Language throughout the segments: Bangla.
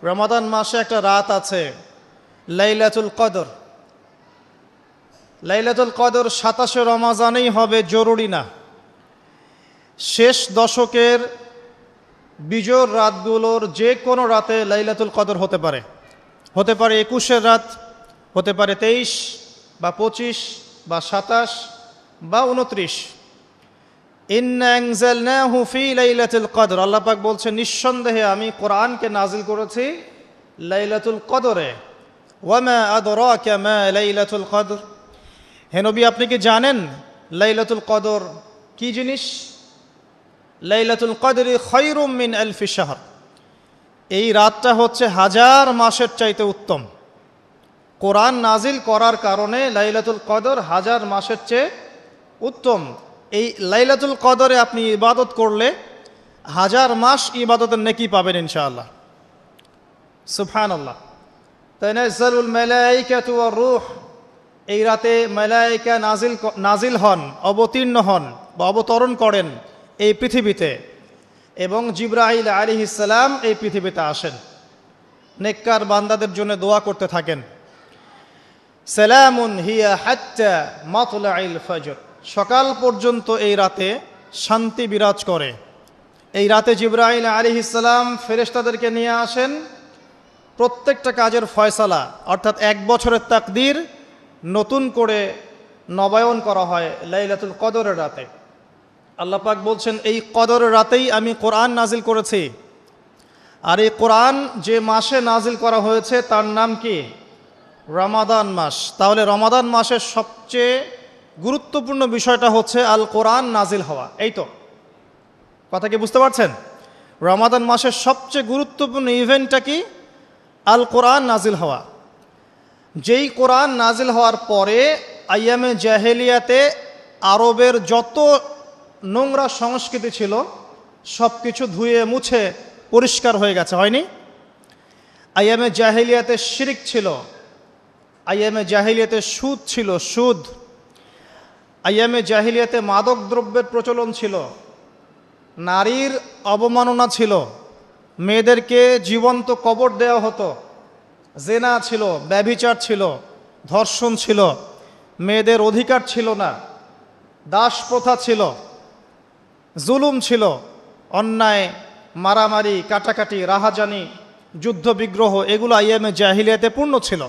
রমাদান মাসে একটা রাত আছে লাইলাতুল কদর। লাইলাতুল কদর 27 রমজানেই হবে জরুরি না। শেষ দশকের বিজোড় রাতগুলোর যে কোনো রাতে লাইলাতুল কদর হতে পারে। হতে পারে 21-এর রাত, হতে পারে 23 বা 25 বা 27 বা 29। ইন্না আনজালনাহু ফি লাইলাতুল কদর, আল্লাহ পাক বলছেন নিঃসন্দেহে আমি কোরআনকে নাজিল করেছি লাইলাতুল কদরে। ওয়ামা আদরাকা মা লাইলাতুল কদর, হে নবী আপনি কি জানেন লাইলাতুল কদর কি জিনিস? লাইলাতুল কদরি খায়রুম মিন আলফি শাহর, এই রাতটা হচ্ছে হাজার মাসের চাইতে উত্তম। কোরআন নাজিল করার কারণে লাইলাতুল কদর হাজার মাসের চেয়ে উত্তম। এই লাইলাতুল কদরে আপনি ইবাদত করলে হাজার মাস ইবাদতের নেকি পাবেন ইনশাআল্লাহ। সুবহানাল্লাহ। তানাজ্জালুল মালায়েকাতু ওয়ার রূহ, এই রাতে মালায়েকা নাজিল হন, অবতীর্ণ হন বা অবতরণ করেন এই পৃথিবীতে, এবং জিবরাইল আলাইহিস সালাম এই পৃথিবীতে আসেন, নেককার বান্দাদের জন্য দোয়া করতে থাকেন। সালামুন হিয়া হাত্তা মাতলাইল ফজর, সকাল পর্যন্ত এই রাতে শান্তি বিরাজ করে। এই রাতে জিবরাইল আলাইহিস সালাম ফেরেশতাদেরকে নিয়ে আসেন, প্রত্যেকটা কাজের ফয়সালা অর্থাৎ এক বছরের তাকদীর নতুন করে নবায়ন করা হয় লাইলাতুল কদরের রাতে। আল্লাহ পাক বলছেন এই কদরের রাতেই আমি কোরআন নাজিল করেছি। আর এই কোরআন যে মাসে নাজিল করা হয়েছে তার নাম কি? রমাদান মাস। তাহলে রমাদান মাসের সবচেয়ে গুরুত্বপূর্ণ বিষয়টা হচ্ছে আল কোরআন নাজিল হওয়া। এই তো কথা কি বুঝতে পারছেন? রমাদান মাসের সবচেয়ে গুরুত্বপূর্ণ ইভেন্টটা কি? আল কোরআন নাজিল হওয়া। যেই কোরআন নাজিল হওয়ার পরে আইয়ামে জাহেলিয়াতে আরবের যত নোংরা সংস্কৃতি ছিল সব কিছু ধুয়ে মুছে পরিষ্কার হয়ে গেছে, হয়নি? আইয়ামে জাহেলিয়াতে শিরিক ছিল, আইয়ামে জাহেলিয়াতে সুদ ছিল, সুদ। আইয়ামে জাহেলিয়াতে মাদক দ্রব্যের প্রচলন ছিল, নারীর অবমাননা ছিল, মেয়েদেরকে জীবন্ত কবর দেওয়া হতো, জেনা ছিল, ব্যভিচার ছিল, ধর্ষণ ছিল, মেয়েদের অধিকার ছিল না, দাস প্রথা ছিল, জুলুম ছিল, অন্যায়, মারামারি, কাটাকাটি, রাহাজানি, যুদ্ধ বিগ্রহ, এগুলো আইয়ামে জাহিলিয়াতে পূর্ণ ছিল।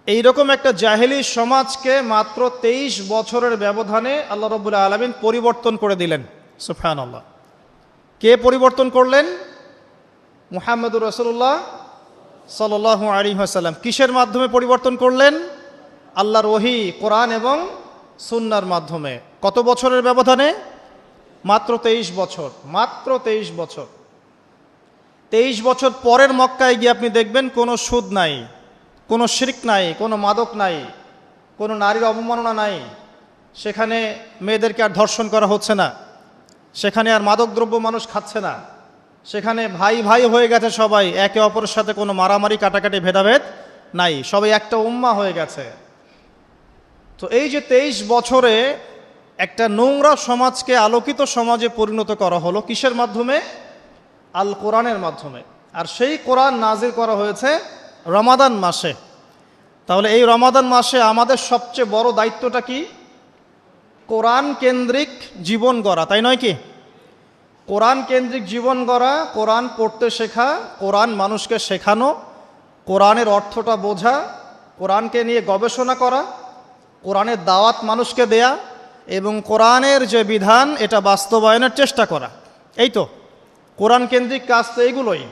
এইরকম একটা জাহিলি সমাজকে মাত্র 23 বছরের ব্যবধানে আল্লাহ রাব্বুল আলামিন পরিবর্তন করে দিলেন। সুবহানাল্লাহ। কে পরিবর্তন করলেন? মুহাম্মদুর রাসূলুল্লাহ সাল্লাল্লাহু আলাইহি ওয়াসাল্লাম। কিসের মাধ্যমে পরিবর্তন করলেন? আল্লাহর ওহী, কোরআন এবং সুন্নাহর মাধ্যমে। কত বছরের ব্যবধানে? মাত্র 23 বছর। মাত্র 23 বছর। 23 বছর পরের মক্কায় গিয়ে আপনি দেখবেন কোনো সুদ নাই, কোনো শিরক নাই, কোনো মাদক নাই, কোনো নারীর অবমাননা নাই, সেখানে মেয়েদেরকে আর ধর্ষণ করা হচ্ছে না, সেখানে আর মাদক দ্রব্য মানুষ খাচ্ছে না, সেখানে ভাই ভাই হয়ে গেছে সবাই, একে অপরের সাথে কোনো মারামারি কাটাকাটি ভেদাভেদ নাই, সবাই একটা উম্মাহ হয়ে গেছে। তো এই যে 23 বছরে একটা নোংরা সমাজকে আলোকিত সমাজে পরিণত করা হলো কিসের মাধ্যমে? আল কোরআনের মাধ্যমে। আর সেই কোরআন নাজিল করা হয়েছে রমাদান মাসে। তাহলে এই রমাদান মাসে আমাদের সবচেয়ে বড় দায়িত্বটা কি? কোরআন কেন্দ্রিক জীবন গড়া, তাই নয় কি? কোরআন কেন্দ্রিক জীবন গড়া, কোরআন পড়তে শেখা, কোরআন মানুষকে শেখানো, কোরআনের অর্থটা বোঝা, কোরআনকে নিয়ে গবেষণা করা, কোরআনের দাওয়াত মানুষকে দেয়া এবং কোরআনের যে বিধান এটা বাস্তবায়নের চেষ্টা করা। এই তো কোরআন কেন্দ্রিক কাজ তো এইগুলোই।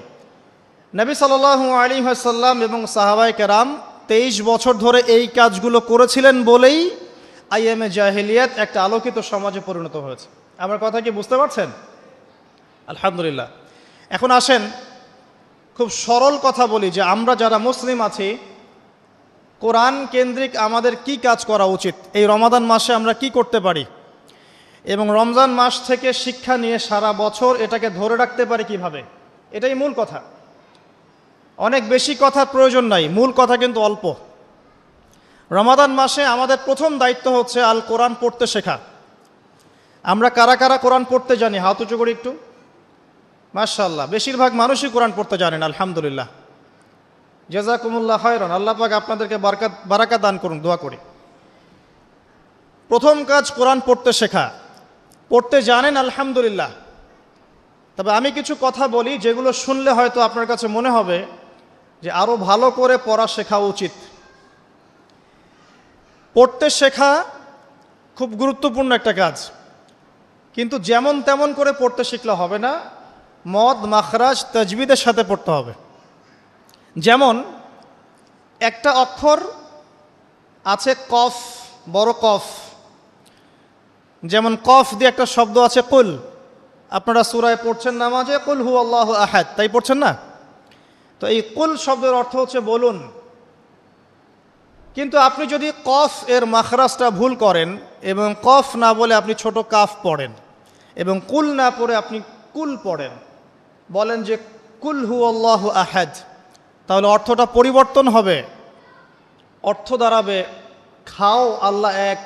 নবী সাল্লাল্লাহু আলাইহি ওয়াসাল্লাম এবং সাহাবায়ে কেরাম 23 বছর ধরে এই কাজগুলো করেছিলেন বলেই আইয়ামে জাহেলিয়াত একটা আলোকিত সমাজে পরিণত হয়েছে। আমার কথা কি বুঝতে পারছেন? আলহামদুলিল্লাহ। এখন আসেন খুব সরল কথা বলি যে আমরা যারা মুসলিম আছি কোরআন কেন্দ্রিক আমাদের কি কাজ করা উচিত, এই রমাদান মাসে আমরা কি করতে পারি, এবং রমজান মাস থেকে শিক্ষা নিয়ে সারা বছর এটাকে ধরে রাখতে পারি কিভাবে, এটাই মূল কথা। অনেক বেশি কথার প্রয়োজন নাই, মূল কথা কিন্তু অল্প। রমাদান মাসে আমাদের প্রথম দায়িত্ব হচ্ছে আল কোরআন পড়তে শেখা। আমরা কারা কারা কোরআন পড়তে জানি? হাত উঁচু করে একটু। মাশাআল্লাহ, বেশিরভাগ মানুষই কোরআন পড়তে জানেন, আলহামদুলিল্লাহ। জাযাকুমুল্লাহ খায়রান, আল্লাহ পাক আপনাদেরকে বারাকা দান করুন, দোয়া করি। প্রথম কাজ কোরআন পড়তে শেখা। পড়তে জানেন, আলহামদুলিল্লাহ। তবে আমি কিছু কথা বলি যেগুলো শুনলে হয়তো আপনার কাছে মনে হবে যে আরও ভালো করে পড়া শেখা উচিত। পড়তে শেখা খুব গুরুত্বপূর্ণ একটা কাজ, কিন্তু যেমন তেমন করে পড়তে শিখলে হবে না, মদ মাখরাজ তাজবিদের সাথে পড়তে হবে। যেমন একটা অক্ষর আছে কফ, বড় কফ, যেমন কফ দিয়ে একটা শব্দ আছে কুল। আপনারা সূরায় পড়ছেন নামাজে, কুল হু আল্লাহু আহাদ, তাই পড়ছেন না? তো এই কুল শব্দের অর্থ হচ্ছে বলুন। কিন্তু আপনি যদি কফ এর মাখরাজটা ভুল করেন এবং কফ না বলে আপনি ছোট কাফ পড়েন এবং কুল না পড়ে আপনি কুল পড়েন, বলেন যে কুল হু আল্লাহু আহাদ, তাহলে অর্থটা পরিবর্তন হবে। অর্থ দাঁড়াবে খাও আল্লাহ এক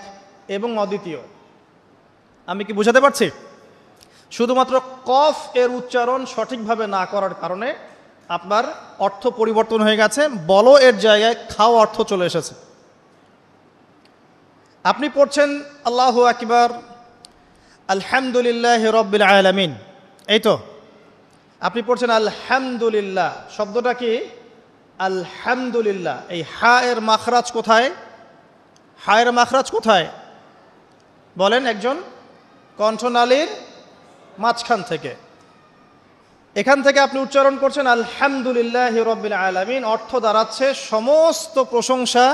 এবং অদ্বিতীয়। আমি কি বুঝাতে পারছি? শুধুমাত্র কফ এর উচ্চারণ সঠিকভাবে না করার কারণে আপনার অর্থ পরিবর্তন হয়ে গেছে, বলো এর জায়গায় খাও অর্থ চলে এসেছে। আপনি পড়ছেন আল্লাহু আকবার, আলহামদুলিল্লাহি রাব্বিল আলামিন, এই তো আপনি পড়ছেন আলহামদুলিল্লাহ। শব্দটা কি? আলহামদুলিল্লাহ। এই হা এর মাখরাজ কোথায়? হা এর মাখরাজ কোথায় বলেন একজন? কণ্ঠনালীর মাঝখান থেকে। এখান থেকে আপনি উচ্চারণ করছেন আলহামদুলিল্লাহি রাব্বিল আলামিন। অর্থ দাঁড়াচ্ছে সমস্ত প্রশংসা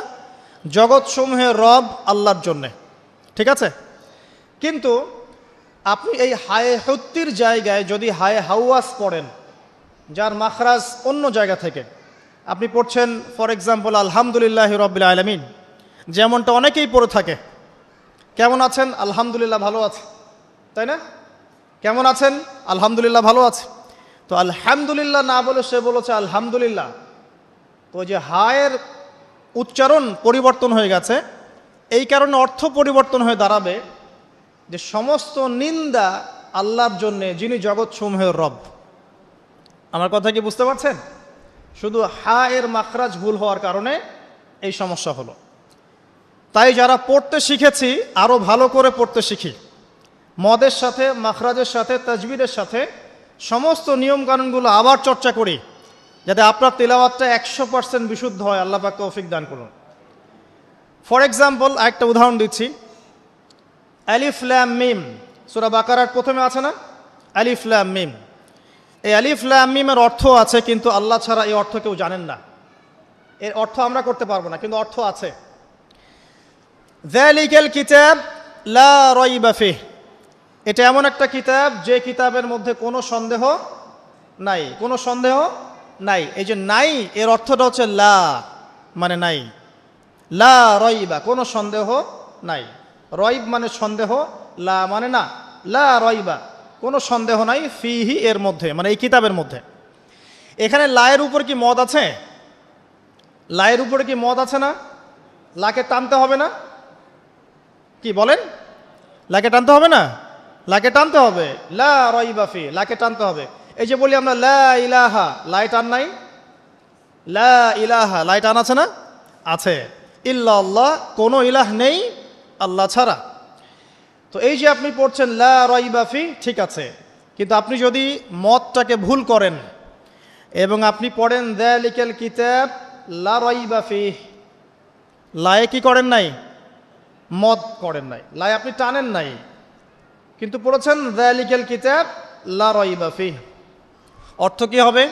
জগৎসমূহের রব আল্লাহর জন্যে, ঠিক আছে? কিন্তু আপনি এই হায়ে হুত্তির জায়গায় যদি হায়ে হাওয়াস পড়েন, যার মাখরাজ অন্য জায়গা থেকে, আপনি পড়ছেন ফর এক্সাম্পল আলহামদুলিল্লাহি রাব্বিল আলামিন, যেমনটা অনেকেই পড়ে থাকে। কেমন আছেন? আলহামদুলিল্লাহ ভালো আছে, তাই না? কেমন আছেন? আলহামদুলিল্লাহ ভালো আছে। তো আলহামদুলিল্লাহ না বলে সে বলেছে আলহামদুলিল্লাহ। তো যে হায়ের উচ্চারণ পরিবর্তন হয়ে গেছে, এই কারণে অর্থ পরিবর্তন হয়ে দাঁড়াবে যে সমস্ত নিন্দা আল্লাহর জন্যে, যিনি জগৎসমূহের রব। আমার কথা কি বুঝতে পারছেন? শুধু হা এর মাখরাজ ভুল হওয়ার কারণে এই সমস্যা হলো। তাই যারা পড়তে শিখেছি আরও ভালো করে পড়তে শিখি, মদের সাথে, মাখরাজের সাথে, তাজবিদের সাথে সমস্ত নিয়মকানুনগুলো আবার চর্চা করি, যাতে আপনার তেলাওয়াতটা 100% বিশুদ্ধ হয়। আল্লাহ পাক তৌফিক দান করুন। ফর এক্সাম্পল একটা উদাহরণ দিচ্ছি, আলিফ লাম মিম, সূরা বাকারার প্রথমে আছে না আলিফ লাম মিম? এই আলিফ লাম মিমের অর্থ আছে, কিন্তু আল্লাহ ছাড়া এই অর্থ কেউ জানেন না। এর অর্থ আমরা করতে পারবো না, কিন্তু অর্থ আছে। যালিকাল কিতাব লা রাইবা ফিহ, এটা এমন একটা কিতাব যে কিতাবের মধ্যে কোনো সন্দেহ নাই, কোনো সন্দেহ নাই। এই যে নাই এর অর্থটা হচ্ছে লা, মানে নাই। লা রাইবা, কোনো সন্দেহ নাই। রয়ব মানে সন্দেহ, লা মানে না। লা রাইবা, কোনো সন্দেহ নাই, ফিহি এর মধ্যে, মানে এই কিতাবের মধ্যে। এখানে লায়ের উপর কি মদ আছে? লায়ের উপরে কি মদ আছে না? লাকে টানতে হবে না? কি বলেন? লাকে টানতে হবে না? লাকে টানতে হবে। লা রাইবা ফি, লাকে টানতে হবে। এই যে বলি আমরা লা ইলাহা, লাই টান নাই? লা ইলাহা, লাই টান আছে না? আছে। ইল্লাল্লাহ, কোনো ইলাহ নেই আল্লাহ ছাড়া। তো এই যে আপনি পড়ছেন লা রাইবা ফি, ঠিক আছে, কিন্তু আপনি যদি মদটাকে ভুল করেন এবং আপনি পড়েন যালিকাল কিতাব লা রাইবা ফি, লায়ে কি করেন নাই? মদ করেন নাই, লাই আপনি টানেন নাই, কিন্তু পড়েছেন যালিকাল কিতাব লা রাইবা ফি। অর্থ কি হবে?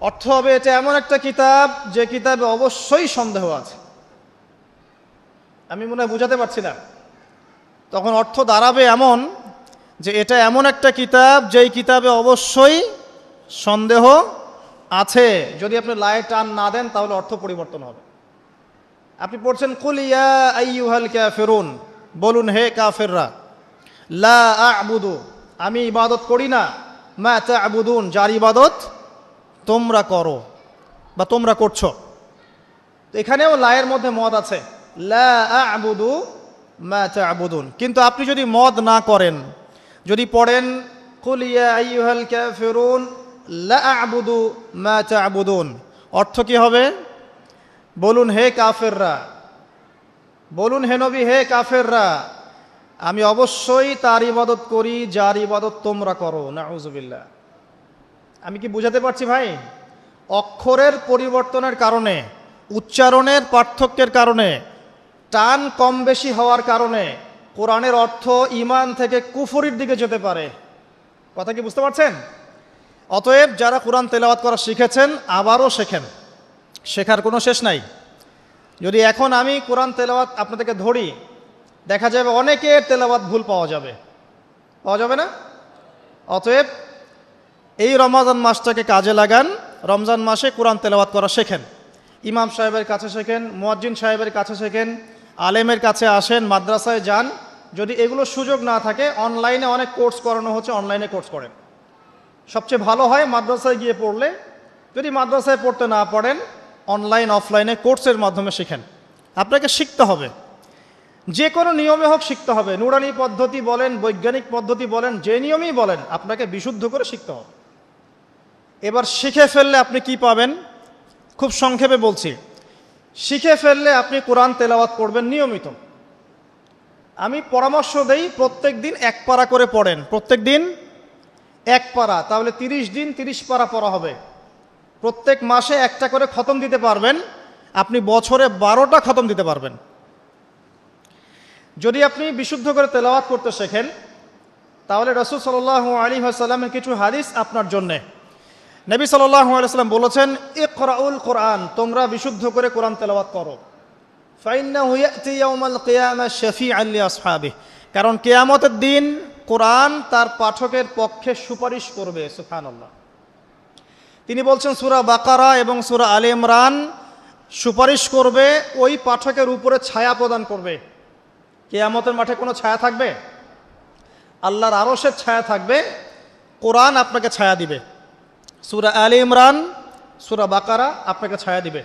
অর্থ হবে এটা এমন একটা কিতাব যে কিতাবে অবশ্যই সন্দেহ আছে। আমি মনে হয় বুঝাতে পারছি না। তখন অর্থ দাঁড়াবে এমন যে এটা এমন একটা কিতাব যেই কিতাবে অবশ্যই সন্দেহ আছে। যদি আপনি লায়ে টান না দেন তাহলে অর্থ পরিবর্তন হবে। আপনি পড়ছেন কুল ইয়া আইয়ুহাল কাফিরুন, বলুন হে কাফেররা, লা আ'বুদু, আমি ইবাদত করি না, মা তা'বুদুন, যার ইবাদত তোমরা করো বা তোমরা করছো। তো এখানেও লায়ের মধ্যে মদ আছে, লা আ'বুদু মা তা'বুদুন। কিন্তু আপনি যদি মদ না করেন, যদি পড়েন কুল ইয়া আইয়ুহাল কাফিরুন লা আ'বুদু মা তা'বুদুন। অর্থ কি হবে? বলুন হে কাফেররা, বলুন হে নবী হে কাফেররা, আমি অবশ্যই তার ইবাদত করি যার ইবাদত তোমরা করো। নাউযুবিল্লাহ। আমি কি বুঝাতে পারছি ভাই? অক্ষরের পরিবর্তনের কারণে, উচ্চারণের পার্থক্যের কারণে, টান কম বেশি হওয়ার কারণে কোরআনের অর্থ ঈমান থেকে কুফরির দিকে যেতে পারে। কথা কি বুঝতে পারছেন? অতএব যারা কোরআন তেলাওয়াত করা শিখেছেন আবারও শেখেন, শেখার কোনো শেষ নাই। যদি এখন আমি কোরআন তেলাওয়াত আপনাদেরকে ধরি, দেখা যাবে অনেকের তেলাওয়াত ভুল পাওয়া যাবে, পাওয়া যাবে না? অতএব এই রমজান মাসটাকে কাজে লাগান, রমজান মাসে কোরআন তেলাওয়াত করা শেখেন। ইমাম সাহেবের কাছে শেখেন, মুয়াজ্জিন সাহেবের কাছে শেখেন, আলেমের কাছে আসেন, মাদ্রাসায় যান। যদি এগুলো সুযোগ না থাকে, অনলাইনে অনেক কোর্স করানো হচ্ছে, অনলাইনে কোর্স করেন। সবচেয়ে ভালো হয় মাদ্রাসায় গিয়ে পড়লে। যদি মাদ্রাসায় পড়তে না পারেন, অনলাইন অফলাইনে কোর্সের মাধ্যমে শেখেন। আপনাকে শিখতে হবে, যে কোনো নিয়মে হোক শিখতে হবে। নুরানি পদ্ধতি বলেন, বৈজ্ঞানিক পদ্ধতি বলেন, যে নিয়মেই বলেন, আপনাকে বিশুদ্ধ করে শিখতে হবে। এবার শিখে ফেললে আপনি কি পাবেন? খুব সংক্ষেপে বলছি। শিখে ফেললে আপনি কোরআন তেলাওয়াত করবেন নিয়মিত। আমি পরামর্শ দেই, প্রত্যেক দিন এক পারা করে পড়েন। প্রত্যেক দিন এক পারা, তাহলে 30 দিন 30 পারা পড়া হবে। প্রত্যেক মাসে একটা করে খতম দিতে পারবেন, আপনি বছরে 12টা খতম দিতে পারবেন। যদি আপনি বিশুদ্ধ করে তেলাওয়াত করতে শেখেন, তাহলে রাসূল সাল্লাল্লাহু আলাইহি ওয়াসাল্লামের কিছু হাদিস আপনার জন্যে। নবী সাল্লাল্লাহু আলাইহি ওয়াসাল্লাম বলেছেন, ইকরাউল কোরআন, তোমরা বিশুদ্ধ করে কোরআন তেলাওয়াত করো। ফাইন্নাহু ইয়াতি ইয়াউমাল কিয়ামা শাফিআন লিআসহাবিহি, কারণ কিয়ামতের দিন কোরআন তার পাঠকের পক্ষে সুপারিশ করবে। সুবহানাল্লাহ। তিনি বলছেন সূরা বাকারা এবং সূরা আলে ইমরান সুপারিশ করবে, ওই পাঠকের উপরে ছায়া প্রদান করবে। কিয়ামতের মাঠে কোনো ছায়া থাকবে? আল্লাহর আরশের ছায়া থাকবে, কোরআন আপনাকে ছায়া দিবে। সূরা আলে ইমরান, সূরা বাকারা আপনাকে ছায়া দিবে।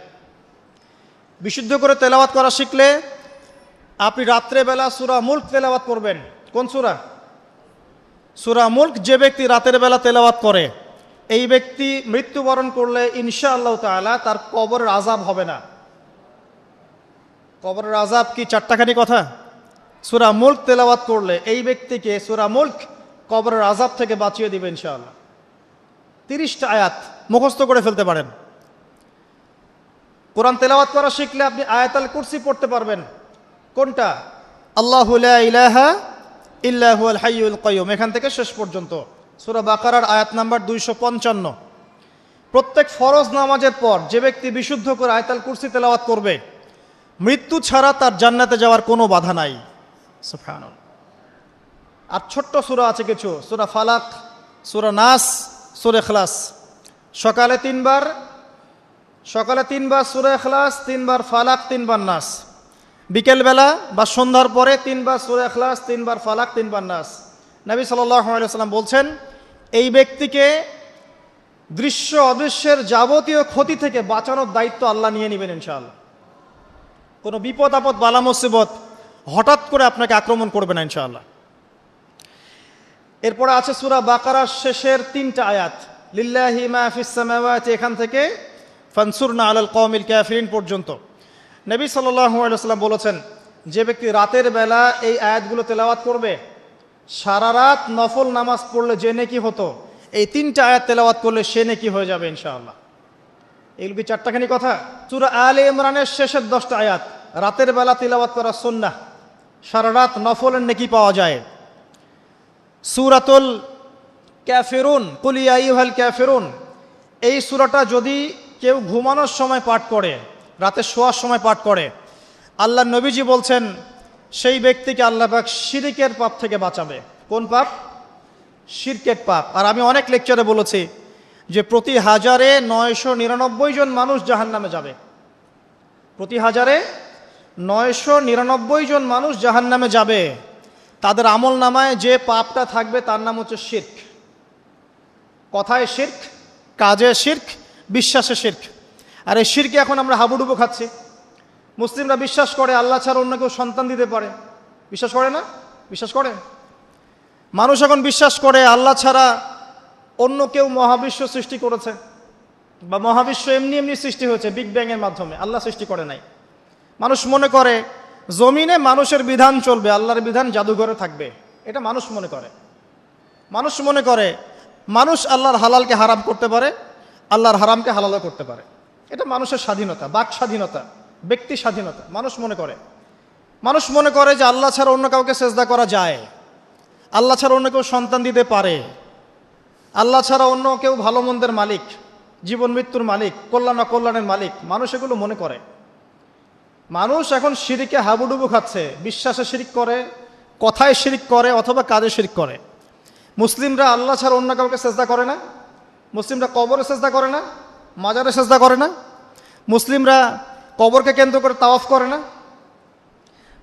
বিশুদ্ধ করে তেলাওয়াত করা শিখলে আপনি রাত্রেবেলা সূরা মুলক তেলাওয়াত করবেন। কোন সূরা? সূরা মুলক। যে ব্যক্তি রাতের বেলা তেলাওয়াত করে, এই ব্যক্তি মৃত্যুবরণ করলে ইনশাআল্লাহ তাআলা তার কবরের আযাব হবে না। কবরের আযাব কি চারটাখানি কথা? সূরা মুলক তেলাওয়াত করলে এই ব্যক্তিকে সূরা মুলক কবরের আযাব থেকে বাঁচিয়ে দিবে ইনশাআল্লাহ। 30টা আয়াত মুখস্থ করে ফেলতে পারেন। কোরআন তেলাওয়াত করা শিখলে আপনি আয়াতুল কুরসি পড়তে পারবেন। কোনটা? আল্লাহু লা ইলাহা ইল্লা হুয়াল হাইয়ুল কাইয়্যুম, এখান থেকে শেষ পর্যন্ত। সূরা বাকারার আয়াত নাম্বার 255। প্রত্যেক ফরজ নামাজের পর যে ব্যক্তি বিশুদ্ধ করে আয়াতুল কুরসি তেলাওয়াত করবে, মৃত্যু ছাড়া তার জান্নাতে যাওয়ার কোনো বাধা নাই। সুবহানাল্লাহ। আর ছোট্ট সূরা আছে কিছু, সূরা ফালাক, সূরা নাস, সূরা ইখলাস। সকালে 3 বার সূরা ইখলাস, 3 বার ফালাক, 3 বার নাস। বিকেলবেলা বা সন্ধ্যার পরে 3 বার সূরা ইখলাস, 3 বার ফালাক, 3 বার নাস। নবী সাল্লাল্লাহু আলাইহি ওয়াসাল্লাম বলছেন, এই ব্যক্তিকে দৃশ্য অদৃশ্যের যাবতীয় ক্ষতি থেকে বাঁচানোর দায়িত্ব আল্লাহ নিয়ে নেবেন ইনশাআল্লাহ। কোনো বিপদ আপদ বালা মুসিবত হঠাৎ করে আপনাকে আক্রমণ করবে না ইনশাআল্লাহ। এরপরে আছে সূরা বাকারার শেষের 3টা আয়াত, লিল্লাহি মা ফিস সামাওয়াতি, এখান থেকে ফানসুরনা আলাল কওমিল কাফিরিন পর্যন্ত। নবী সাল্লাল্লাহু আলাইহি ওয়াসাল্লাম বলেছেন, যে ব্যক্তি রাতের বেলা এই আয়াতগুলো তেলাওয়াত করবে, সারা রাত নফল নামাজ পড়লে যে নেকি হতো, এই 3টা আয়াত তেলাওয়াত করলে সে নেকি হয়ে যাবে ইনশাআল্লাহ। এগুলো কি চারটাখানি কথা? সূরা আলে ইমরানের শেষের 10টা আয়াত রাতের বেলা তিলাওয়াত করা সুন্নাহ, সারা রাত নফলের নেকি পাওয়া যায়। সূরাতুল কাফিরুন, কুল ইয়া আইয়ুহাল কাফিরুন, এই সূরাটা যদি কেউ ঘুমানোর সময় পাঠ করে, রাতে শোয়ার সময় পাঠ করে, আল্লাহ নবীজি বলছেন সেই ব্যক্তিকে আল্লাহ পাক শিরকের পাপ থেকে বাঁচাবে। কোন পাপ? শিরকের পাপ। আর আমি অনেক লেকচারে বলেছি যে প্রতি 1000-এ 999 জন মানুষ জাহান্নামে যাবে। প্রতি 1000-এ 999 জন মানুষ জাহান্নামে যাবে। তাদের আমল নামায় যে পাপটা থাকবে তার নাম হচ্ছে শিরক। কথায় শিরক, কাজে শিরক, বিশ্বাসে শিরক। আর এই শিরকে এখন আমরা হাবুডুবু খাচ্ছি। মুসলিমরা বিশ্বাস করে আল্লাহ ছাড়া অন্য কেউ সন্তান দিতে পারে। বিশ্বাস করে না? বিশ্বাস করে। মানুষ এখন বিশ্বাস করে আল্লাহ ছাড়া অন্য কেউ মহাবিশ্ব সৃষ্টি করেছে, বা মহাবিশ্ব এমনি এমনি সৃষ্টি হয়েছে বিগ ব্যাংয়ের মাধ্যমে, আল্লাহ সৃষ্টি করে নাই। মানুষ মনে করে জমিনে মানুষের বিধান চলবে, আল্লাহর বিধান জাদুঘরে থাকবে, এটা মানুষ মনে করে। মানুষ মনে করে মানুষ আল্লাহর হালালকে হারাম করতে পারে, আল্লাহর হারামকে হালালও করতে পারে। এটা মানুষের স্বাধীনতা, বাক স্বাধীনতা, ব্যক্তি স্বাধীনতা মানুষ মনে করে। মানুষ মনে করে যে আল্লাহ ছাড়া অন্য কাউকে সেজদা করা যায়, আল্লাহ ছাড়া অন্য কেউ সন্তান দিতে পারে, আল্লাহ ছাড়া অন্য কেউ ভালো মন্দের মালিক, জীবন মৃত্যুর মালিক, কল্যাণ অকল্যাণের মালিক, মানুষ এগুলো মনে করে। মানুষ এখন শিরিকে হাবুডুবু খাচ্ছে, বিশ্বাসে শিরিক করে, কথায় শিরিক করে, অথবা কাজে শিরিক করে। মুসলিমরা আল্লাহ ছাড়া অন্য কাউকে সেজদা করে না, মুসলিমরা কবরে সেজদা করে না, মাজারে সেজদা করে না, মুসলিমরা কবরকে কেন্দ্র করে তাওয়াফ করে না,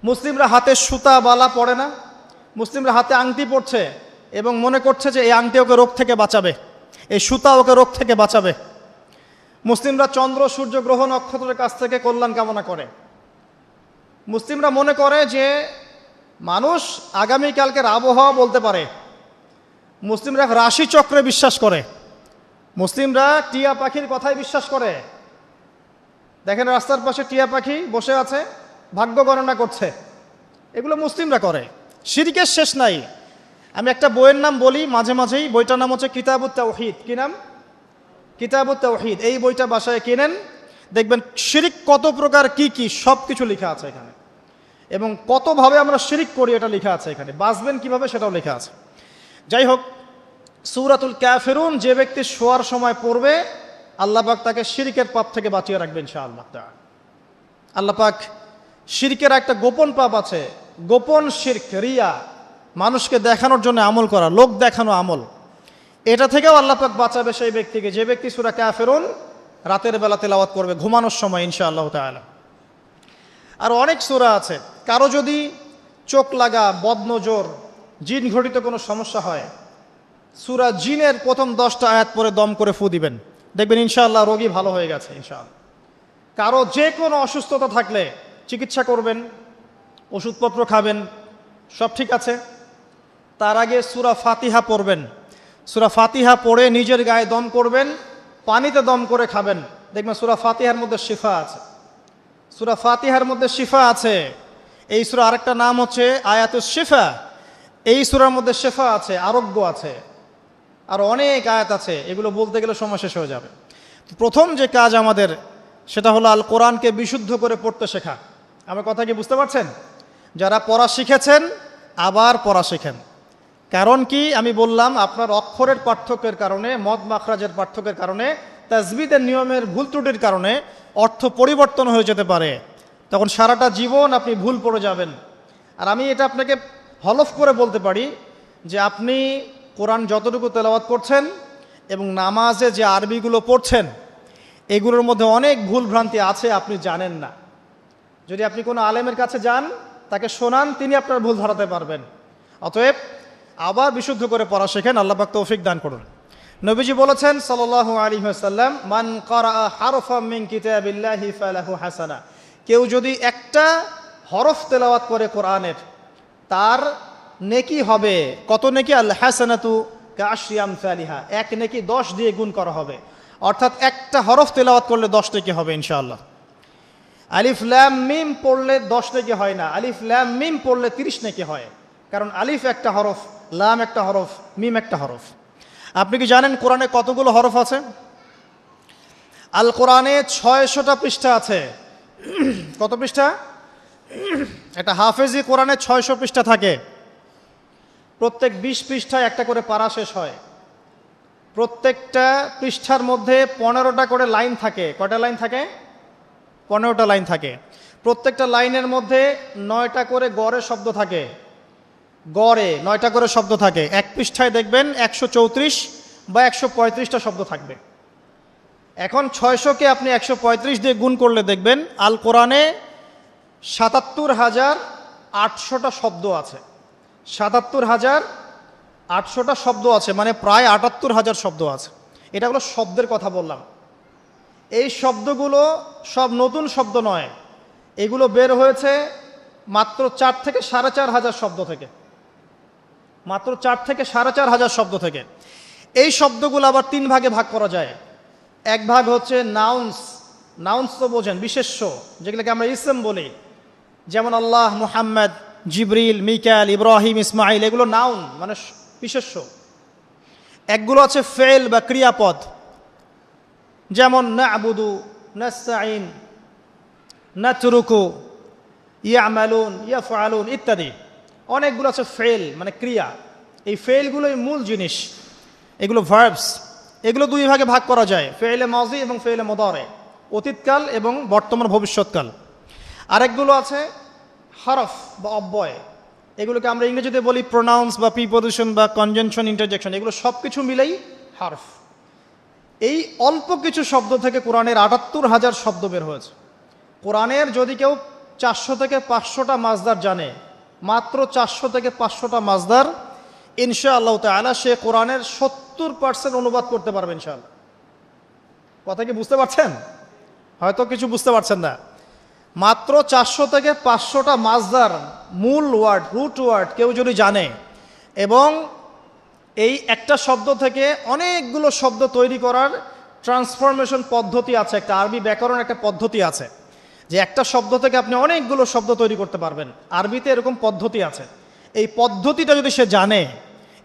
মুসলিমরা হাতে সুতা বালা পড়ে না, মুসলিমরা হাতে আংটি পড়ছে এবং মনে করছে যে এই আংটি ওকে রোগ থেকে বাঁচাবে, এই সুতা ওকে রোগ থেকে বাঁচাবে। মুসলিমরা চন্দ্র সূর্য গ্রহ নক্ষত্রের কাছ থেকে কল্যাণ কামনা করে। মুসলিমরা মনে করে যে মানুষ আগামীকালকের আবহাওয়া বলতে পারে। মুসলিমরা রাশি চক্রে বিশ্বাস করে। মুসলিমরা টিয়া পাখির কথায় বিশ্বাস করে। দেখেন রাস্তার পাশে টিয়া পাখি বসে আছে, ভাগ্য গণনা করছে, এগুলো মুসলিমরা করে। শিরকের শেষ নাই। আমি একটা বইয়ের নাম বলি মাঝে মাঝেই, বইটার নাম হচ্ছে কিতাবুত তাওহীদ। কি নাম? কিতাবুত তাওহীদ। এই বইটা বাসায় কিনেন, দেখবেন শিরিক কত প্রকার, কি কি সব কিছু লেখা আছে এখানে, এবং কতভাবে আমরা শিরিক করি এটা লেখা আছে এখানে, বাঁচবেন কিভাবে সেটাও লেখা আছে। যাই হোক, সূরাতুল কাফিরুন যে ব্যক্তি শোয়ার সময় পড়বে, আল্লাহ পাক তাকে শিরকের পাপ থেকে বাঁচিয়ে রাখবেন ইনশাআল্লাহ তাআলা। আল্লাহ পাক শিরকের একটা গোপন পাপ আছে, গোপন শিরক, রিয়া, মানুষকে দেখানোর জন্য আমল করা, লোক দেখানো আমল, এটা থেকেও আল্লাহ পাক বাঁচাবে সেই ব্যক্তিকে, যে ব্যক্তি সূরা কাফিরুন রাতের বেলা তেলাওয়াত করবে ঘুমানোর সময় ইনশাআল্লাহ তাআলা। আর অনেক সূরা আছে। কারো যদি চোখ লাগা, বদনজর, জিন ঘটিত কোনো সমস্যা হয়, সূরা জিনের প্রথম 10টা আয়াত পরে দম করে ফু দিবেন, দেখবেন ইনশাআল্লাহ রোগী ভালো হয়ে গেছে ইনশাআল্লাহ। কারো যে কোনো অসুস্থতা থাকলে চিকিৎসা করবেন, ওষুধপত্র খাবেন, সব ঠিক আছে। তার আগে সূরা ফাতিহা পড়বেন। সূরা ফাতিহা পড়ে নিজের গায়ে দম করবেন, পানিতে দম করে খাবেন, দেখবেন সূরা ফাতিহার মধ্যে শিফা আছে। সূরা ফাতিহার মধ্যে শিফা আছে। এই সূরা আরেকটা নাম হচ্ছে আয়াতুশ শিফা। এই সূরার মধ্যে শিফা আছে, আরোগ্য আছে, আর অনেক আয়াত আছে, এগুলো বলতে গেলে সময় শেষ হয়ে যাবে। প্রথম যে কাজ আমাদের, সেটা হলো আল কোরআনকে বিশুদ্ধ করে পড়তে শেখা। আমার কথা কি বুঝতে পারছেন? যারা পড়া শিখেছেন আবার পড়া শেখেন। কারণ কি আমি বললাম, আপনার অক্ষরের পার্থক্যের কারণে, মদ মাখরাজের পার্থক্যের কারণে, তাজবিদের নিয়মের ভুল ত্রুটির কারণে অর্থ পরিবর্তন হয়ে যেতে পারে। তখন সারাটা জীবন আপনি ভুল পড়ে যাবেন। আর আমি এটা আপনাকে হলফ করে বলতে পারি যে আপনি কোরআন যতটুকু তেলাওয়াত করছেন এবং নামাজে যে আরবিগুলো পড়ছেন, এগুলোর মধ্যে অনেক ভুল ভ্রান্তি আছে, আপনি জানেন না। যদি আপনি কোনো আলেমের কাছে যান, তাকে শোনান, তিনি আপনার ভুল ধরাতে পারবেন। অতএব আবার বিশুদ্ধ করে পড়া শেখেন। আল্লাহ পাক তৌফিক দান করুন। নবীজি বলেছেন সাল্লাল্লাহু আলাইহি ওয়াসাল্লাম, মান ক্বারাআ হারফাম মিন কিতাবিল্লাহি ফালাহু হাসানা। কেউ যদি একটা হরফ তেলাওয়াত করে কোরআনের, তার নেকি হবে কত নেকি? আল হাসানাতু কাআশরি আমসালিহা, এক নেকি 10 দিয়ে গুণ করা হবে। অর্থাৎ একটা হরফ তেলাওয়াত করলে 10 নেকি হবে ইনশাআল্লাহ। আলিফ লাম মিম পড়লে 10 নেকি হয় না, আলিফ লাম মিম পড়লে 30 নেকি হয়। কারণ আলিফ একটা হরফ, লাম একটা হরফ, মিম একটা হরফ। আপনি কি জানেন কোরআনে কতগুলো হরফ আছে? আল কোরআনে 600টা পৃষ্ঠা আছে। কত পৃষ্ঠা? এটা হাফেজি কোরআনে 600 পৃষ্ঠা থাকে। প্রত্যেক 20 পৃষ্ঠায় একটা করে পারা শেষ হয়। প্রত্যেকটা পৃষ্ঠার মধ্যে 15টা করে লাইন থাকে। কয়টা লাইন থাকে? 15টা লাইন থাকে। প্রত্যেকটা লাইনের মধ্যে 9টা করে গড়ে শব্দ থাকে। গড়ে 9টা করে শব্দ থাকে। এক পৃষ্ঠায় দেখবেন 134 বা 135টা শব্দ থাকবে। এখন 600কে আপনি 135 দিয়ে গুণ করলে দেখবেন আল কোরআনে 77,800টা শব্দ আছে। 77,800টা শব্দ আছে, মানে প্রায় 78,000 শব্দ আছে। এটা হলো শব্দের কথা বললাম। এই শব্দগুলো সব নতুন শব্দ নয়, এগুলো বের হয়েছে মাত্র 4 থেকে 4,500 শব্দ থেকে। মাত্র 4 থেকে 4,500 শব্দ থেকে। এই শব্দগুলো আবার 3 ভাগে ভাগ করা যায়। এক ভাগ হচ্ছে নাউন্স, নাউন্স তো বোঝেন, বিশেষ্য, যেগুলোকে আমরা ইসম বলি, যেমন আল্লাহ, মুহাম্মদ, জিবরিল, মিকাল, ইব্রাহিম, ইসমাইল, এগুলো নাউন মানে বিশেষ্য। একগুলো আছে ফেল বা ক্রিয়াপদ, যেমন না'বুদু, নাস্তাইন, নাতরুকু, ইয়ামালুন, ইয়াফআলুন ইত্যাদি। অনেকগুলো আছে ফেল মানে ক্রিয়া। এই ফেলগুলোই মূল জিনিস, এগুলো ভার্বস। এগুলো 2 ভাগে ভাগ করা যায়, ফেলে মাজি এবং ফেলে মুদারে, অতীতকাল এবং বর্তমান ভবিষ্যৎকাল। আরেকগুলো আছে হরফ বা অব্যয়, এগুলোকে আমরা ইংরেজিতে বলি প্রোনাউন্স বা প্রিপোজিশন বা কনজাংশন, ইন্টারজেকশন, এগুলো সব কিছু মিলেই হরফ। এই অল্প কিছু শব্দ থেকে কোরআনের ৭৮,০০০ শব্দ বের হয়েছে। কোরআনের যদি কেউ 400 থেকে 500টা মাজদার জানে, মাত্র 400 থেকে 500টা মাজদার, ইনশাআল্লাহ তাআলা সে কোরআনের 70% অনুবাদ করতে পারবে ইনশাআল্লাহ। কথা কি বুঝতে পারছেন? হয়তো কিছু বুঝতে পারছেন না। মাত্র 400 থেকে 500টা মাজদার, মূল ওয়ার্ড, রুট ওয়ার্ড কেউ যদি জানে, এবং এই একটা শব্দ থেকে অনেকগুলো শব্দ তৈরি করার ট্রান্সফরমেশন পদ্ধতি আছে, একটা আরবি ব্যাকরণ একটা পদ্ধতি আছে, যে একটা শব্দ থেকে আপনি অনেকগুলো শব্দ তৈরি করতে পারবেন। আরবিতে এরকম পদ্ধতি আছে। এই পদ্ধতিটা যদি সে জানে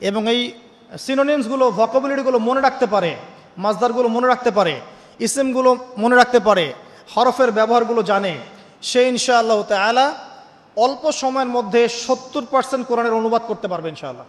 এবং এই সিনোনিমসগুলো, ভোকাবুলারিগুলো মনে রাখতে পারে, মাজদারগুলো মনে রাখতে পারে, ইসিমগুলো মনে রাখতে পারে, হরফের ব্যবহারগুলো জানে, সে ইনশাআল্লাহ তাআলা অল্প সময়ের মধ্যে 70% কোরআনের অনুবাদ করতে পারবে ইনশাআল্লাহ।